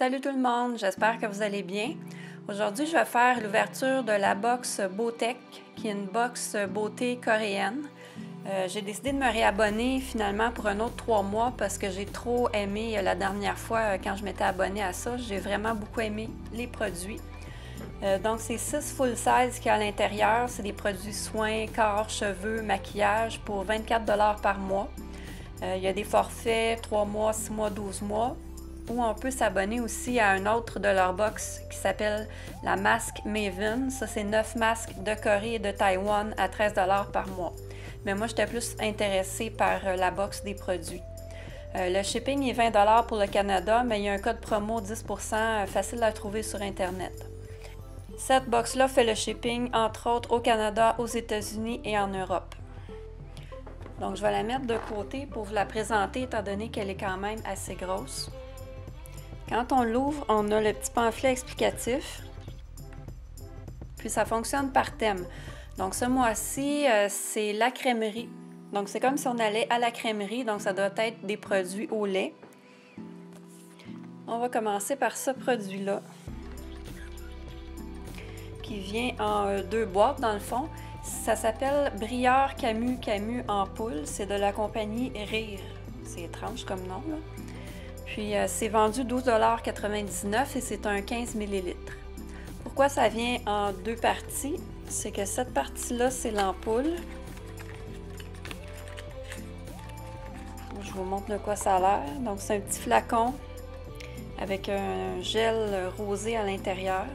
Salut tout le monde, j'espère que vous allez bien. Aujourd'hui, je vais faire l'ouverture de la box Beautech, qui est une box beauté coréenne. J'ai décidé de me réabonner finalement pour un autre 3 mois parce que j'ai trop aimé la dernière fois quand je m'étais abonnée à ça. J'ai vraiment beaucoup aimé les produits. Donc, c'est 6 full size qu'il y a à l'intérieur. C'est des produits soins, corps, cheveux, maquillage pour 24$ par mois. Il y a des forfaits 3 mois, 6 mois, 12 mois. Ou on peut s'abonner aussi à un autre de leur box qui s'appelle la Mask Maven. Ça, c'est 9 masques de Corée et de Taïwan à 13$ par mois. Mais moi, j'étais plus intéressée par la box des produits. Le shipping est 20$ pour le Canada, mais il y a un code promo 10% facile à trouver sur Internet. Cette box-là fait le shipping, entre autres, au Canada, aux États-Unis et en Europe. Donc, je vais la mettre de côté pour vous la présenter, étant donné qu'elle est quand même assez grosse. Quand on l'ouvre, on a le petit pamphlet explicatif. Puis, ça fonctionne par thème. Donc, ce mois-ci, c'est la crèmerie. Donc, c'est comme si on allait à la crèmerie. Donc, ça doit être des produits au lait. On va commencer par ce produit-là, qui vient en 2 boîtes, dans le fond. Ça s'appelle Briard Camu en poule. C'est de la compagnie Rire. C'est étrange comme nom, là. Puis, c'est vendu 12,99$ et c'est un 15 ml. Pourquoi ça vient en 2 parties? C'est que cette partie-là, c'est l'ampoule. Je vous montre de quoi ça a l'air. Donc, c'est un petit flacon avec un gel rosé à l'intérieur.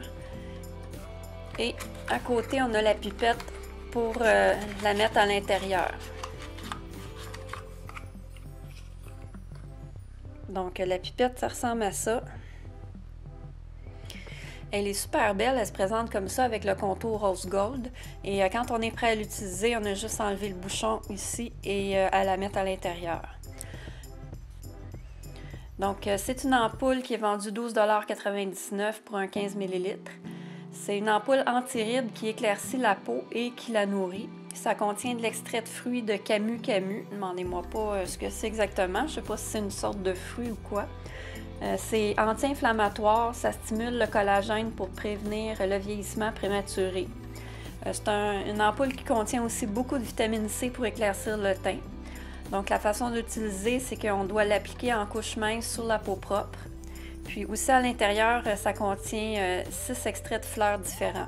Et à côté, on a la pipette pour la mettre à l'intérieur. Donc, la pipette, ça ressemble à ça. Elle est super belle, elle se présente comme ça avec le contour rose gold. Et quand on est prêt à l'utiliser, on a juste à enlever le bouchon ici et à la mettre à l'intérieur. Donc, c'est une ampoule qui est vendue 12,99$ pour un 15 ml. C'est une ampoule anti-rides qui éclaircit la peau et qui la nourrit. Ça contient de l'extrait de fruits de Camu. Demandez-moi pas ce que c'est exactement. Je ne sais pas si c'est une sorte de fruit ou quoi. C'est anti-inflammatoire. Ça stimule le collagène pour prévenir le vieillissement prématuré. C'est une ampoule qui contient aussi beaucoup de vitamine C pour éclaircir le teint. Donc, la façon d'utiliser, c'est qu'on doit l'appliquer en couche mince sur la peau propre. Puis aussi à l'intérieur, ça contient 6 extraits de fleurs différents.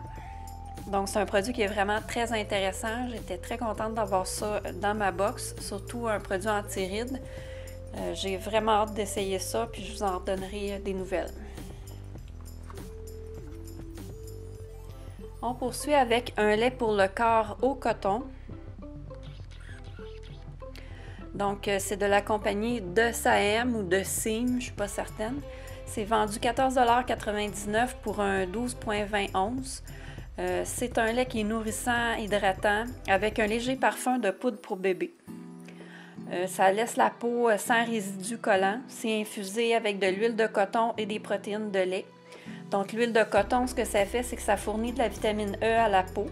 Donc, c'est un produit qui est vraiment très intéressant. J'étais très contente d'avoir ça dans ma box, surtout un produit anti-rides. J'ai vraiment hâte d'essayer ça, puis je vous en donnerai des nouvelles. On poursuit avec un lait pour le corps au coton. Donc, c'est de la compagnie de Saem ou de Seam, je ne suis pas certaine. C'est vendu 14,99$ pour un 12,20 onces. C'est un lait qui est nourrissant, hydratant, avec un léger parfum de poudre pour bébé. Ça laisse la peau sans résidus collants. C'est infusé avec de l'huile de coton et des protéines de lait. Donc, l'huile de coton, ce que ça fait, c'est que ça fournit de la vitamine E à la peau.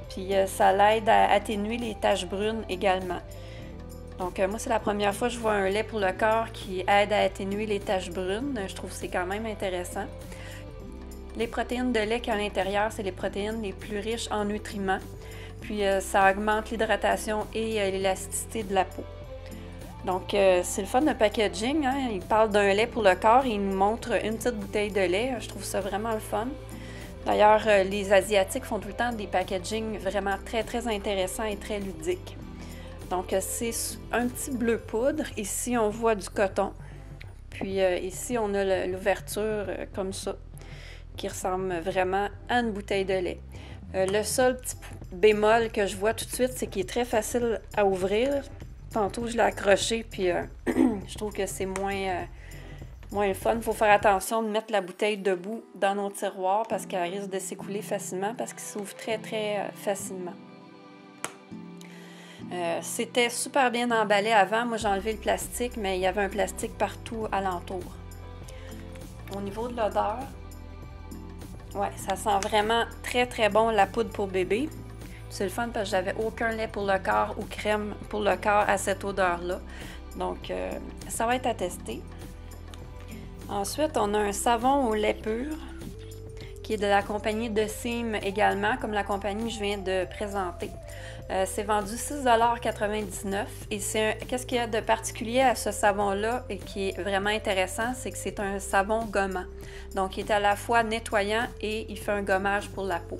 Puis, ça l'aide à atténuer les taches brunes également. Donc, moi, c'est la première fois que je vois un lait pour le corps qui aide à atténuer les taches brunes. Je trouve que c'est quand même intéressant. Les protéines de lait qu'il y a à l'intérieur, c'est les protéines les plus riches en nutriments. Puis, ça augmente l'hydratation et l'élasticité de la peau. Donc, c'est le fun de packaging, hein? Il parle d'un lait pour le corps et il nous montre une petite bouteille de lait. Je trouve ça vraiment le fun. D'ailleurs, les Asiatiques font tout le temps des packagings vraiment très, très intéressants et très ludiques. Donc, c'est un petit bleu poudre. Ici, on voit du coton. Puis, ici, on a l'ouverture comme ça, qui ressemble vraiment à une bouteille de lait. Le seul petit bémol que je vois tout de suite, c'est qu'il est très facile à ouvrir. Tantôt, je l'ai accroché, puis je trouve que c'est moins le fun. Il faut faire attention de mettre la bouteille debout dans nos tiroirs parce qu'elle risque de s'écouler facilement parce qu'il s'ouvre très, très facilement. C'était super bien emballé avant. Moi, j'ai enlevé le plastique, mais il y avait un plastique partout alentour. Au niveau de l'odeur, ouais, ça sent vraiment très, très bon la poudre pour bébé. C'est le fun parce que j'avais aucun lait pour le corps ou crème pour le corps à cette odeur-là. Donc, ça va être à tester. Ensuite, on a un savon au lait pur qui est de la compagnie Deciem également, comme la compagnie que je viens de présenter. C'est vendu 6,99 $. Et qu'est-ce qu'il y a de particulier à ce savon-là et qui est vraiment intéressant, c'est que c'est un savon gommant. Donc, il est à la fois nettoyant et il fait un gommage pour la peau.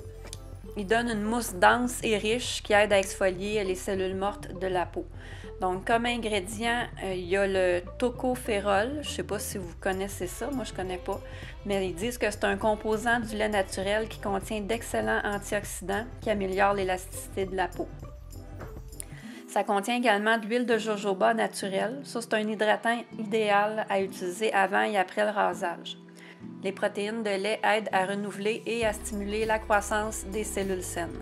Il donne une mousse dense et riche qui aide à exfolier les cellules mortes de la peau. Donc, comme ingrédient, il y a le tocophérol. Je ne sais pas si vous connaissez ça, moi je ne connais pas. Mais ils disent que c'est un composant du lait naturel qui contient d'excellents antioxydants qui améliorent l'élasticité de la peau. Ça contient également de l'huile de jojoba naturelle. Ça, c'est un hydratant idéal à utiliser avant et après le rasage. Les protéines de lait aident à renouveler et à stimuler la croissance des cellules saines.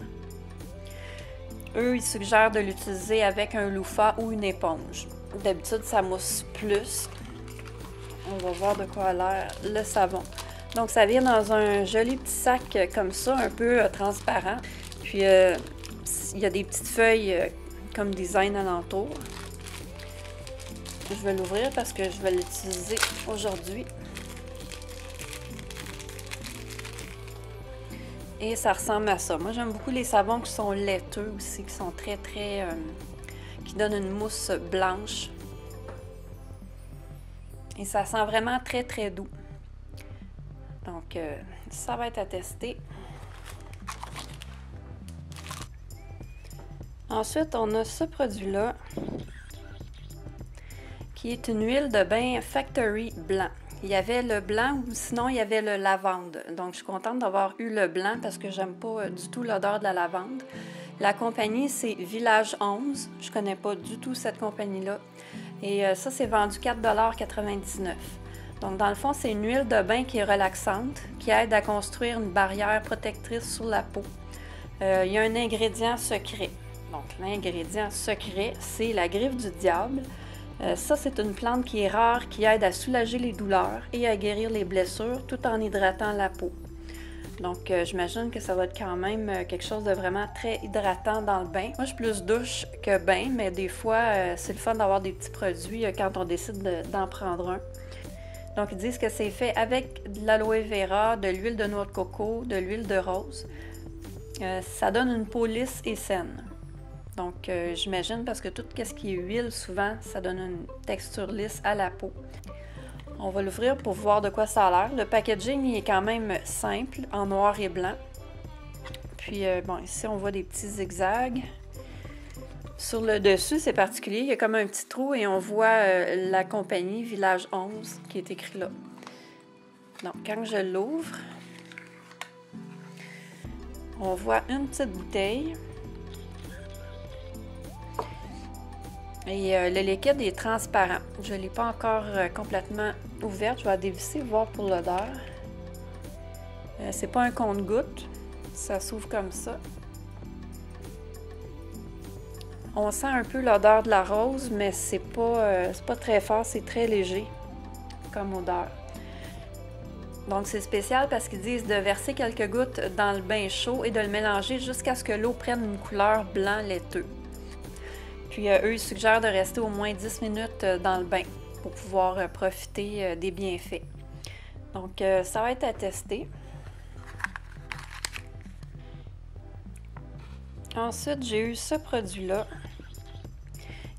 Eux, ils suggèrent de l'utiliser avec un loofah ou une éponge. D'habitude, ça mousse plus. On va voir de quoi a l'air le savon. Donc, ça vient dans un joli petit sac comme ça, un peu transparent. Puis, il y a des petites feuilles comme design alentour. Je vais l'ouvrir parce que je vais l'utiliser aujourd'hui. Et ça ressemble à ça. Moi, j'aime beaucoup les savons qui sont laiteux aussi, qui sont qui donnent une mousse blanche. Et ça sent vraiment très, très doux. Donc, ça va être à tester. Ensuite, on a ce produit-là, qui est une huile de bain Factory blanc. Il y avait le blanc ou sinon il y avait le lavande. Donc, je suis contente d'avoir eu le blanc parce que j'aime pas du tout l'odeur de la lavande. La compagnie, c'est Village 11. Je connais pas du tout cette compagnie-là. Et ça, c'est vendu 4,99 $. Donc, dans le fond, c'est une huile de bain qui est relaxante, qui aide à construire une barrière protectrice sur la peau. Il y a un ingrédient secret. Donc, l'ingrédient secret, c'est la griffe du diable. Ça, c'est une plante qui est rare, qui aide à soulager les douleurs et à guérir les blessures tout en hydratant la peau. Donc, j'imagine que ça va être quand même quelque chose de vraiment très hydratant dans le bain. Moi, je suis plus douche que bain, mais des fois, c'est le fun d'avoir des petits produits quand on décide d'en prendre un. Donc, ils disent que c'est fait avec de l'aloe vera, de l'huile de noix de coco, de l'huile de rose. Ça donne une peau lisse et saine. Donc, j'imagine parce que tout ce qui est huile, souvent, ça donne une texture lisse à la peau. On va l'ouvrir pour voir de quoi ça a l'air. Le packaging il est quand même simple, en noir et blanc. Puis, bon, ici, on voit des petits zigzags. Sur le dessus, c'est particulier. Il y a comme un petit trou et on voit la compagnie Village 11 qui est écrit là. Donc, quand je l'ouvre, on voit une petite bouteille. Et le liquide est transparent. Je ne l'ai pas encore complètement ouverte. Je vais la dévisser, voir pour l'odeur. C'est pas un compte-gouttes. Ça s'ouvre comme ça. On sent un peu l'odeur de la rose, mais c'est pas très fort. C'est très léger comme odeur. Donc, c'est spécial parce qu'ils disent de verser quelques gouttes dans le bain chaud et de le mélanger jusqu'à ce que l'eau prenne une couleur blanc laiteux. Puis, eux, ils suggèrent de rester au moins 10 minutes dans le bain pour pouvoir profiter des bienfaits. Donc, ça va être à tester. Ensuite, j'ai eu ce produit-là,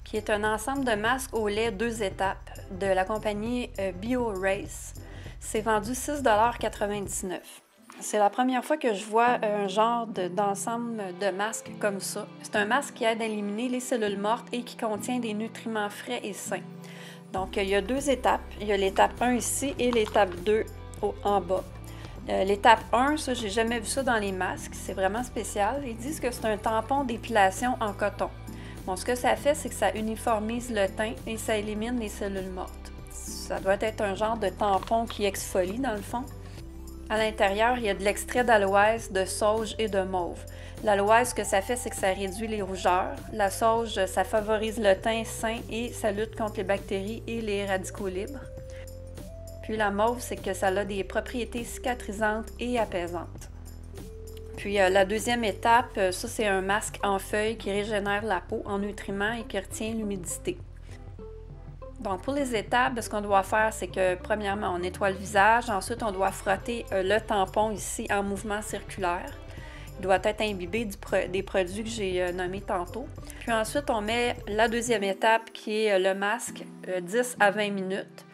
qui est un ensemble de masques au lait 2 étapes de la compagnie BioRace. C'est vendu 6,99 $. C'est la première fois que je vois un genre d'ensemble de masques comme ça. C'est un masque qui aide à éliminer les cellules mortes et qui contient des nutriments frais et sains. Donc, il y a 2 étapes. Il y a l'étape 1 ici et l'étape 2 en bas. L'étape 1, ça, j'ai jamais vu ça dans les masques. C'est vraiment spécial. Ils disent que c'est un tampon d'épilation en coton. Bon, ce que ça fait, c'est que ça uniformise le teint et ça élimine les cellules mortes. Ça doit être un genre de tampon qui exfolie, dans le fond. À l'intérieur, il y a de l'extrait d'aloès, de sauge et de mauve. L'aloès, ce que ça fait, c'est que ça réduit les rougeurs. La sauge, ça favorise le teint sain et ça lutte contre les bactéries et les radicaux libres. Puis la mauve, c'est que ça a des propriétés cicatrisantes et apaisantes. Puis la deuxième étape, ça c'est un masque en feuilles qui régénère la peau en nutriments et qui retient l'humidité. Donc, pour les étapes, ce qu'on doit faire, c'est que premièrement, on nettoie le visage. Ensuite, on doit frotter le tampon ici en mouvement circulaire. Il doit être imbibé des produits que j'ai nommés tantôt. Puis ensuite, on met la deuxième étape qui est le masque, 10 à 20 minutes.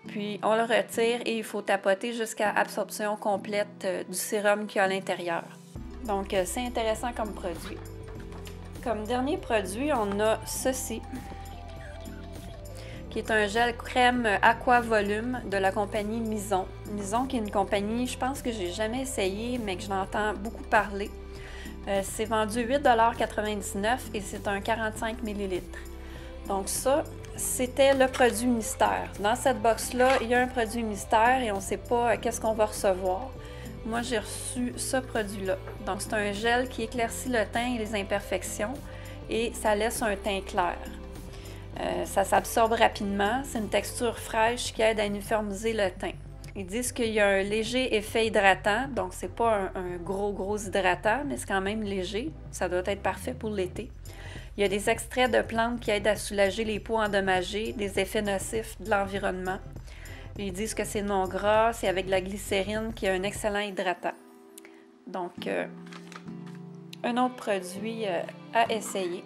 Puis on le retire et il faut tapoter jusqu'à absorption complète du sérum qu'il y a à l'intérieur. Donc, c'est intéressant comme produit. Comme dernier produit, on a ceci, qui est un gel crème Aqua Volume de la compagnie Mison. Mison, qui est une compagnie, je pense que j'ai jamais essayé, mais que je l'entends beaucoup parler. C'est vendu 8,99 $ et c'est un 45 ml. Donc ça, c'était le produit mystère. Dans cette box-là, il y a un produit mystère et on ne sait pas qu'est-ce qu'on va recevoir. Moi, j'ai reçu ce produit-là. Donc, c'est un gel qui éclaircit le teint et les imperfections et ça laisse un teint clair. Ça s'absorbe rapidement. C'est une texture fraîche qui aide à uniformiser le teint. Ils disent qu'il y a un léger effet hydratant, donc c'est pas un gros hydratant, mais c'est quand même léger. Ça doit être parfait pour l'été. Il y a des extraits de plantes qui aident à soulager les peaux endommagées, des effets nocifs de l'environnement. Ils disent que c'est non gras, c'est avec de la glycérine qui est un excellent hydratant. Donc, un autre produit à essayer.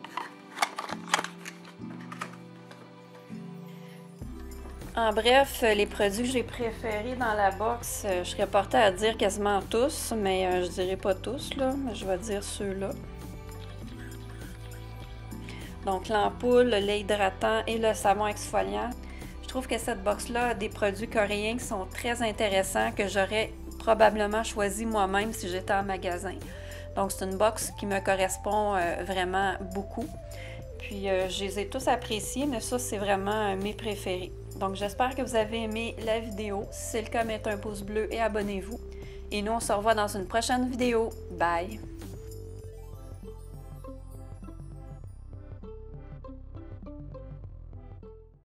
En bref, les produits que j'ai préférés dans la box, je serais portée à dire quasiment tous, mais je dirais pas tous, là, mais je vais dire ceux-là. Donc, l'ampoule, le lait hydratant et le savon exfoliant. Je trouve que cette box-là a des produits coréens qui sont très intéressants, que j'aurais probablement choisi moi-même si j'étais en magasin. Donc, c'est une box qui me correspond vraiment beaucoup. Puis, je les ai tous appréciés, mais ça, c'est vraiment mes préférés. Donc, j'espère que vous avez aimé la vidéo. Si c'est le cas, mettez un pouce bleu et abonnez-vous. Et nous, on se revoit dans une prochaine vidéo. Bye!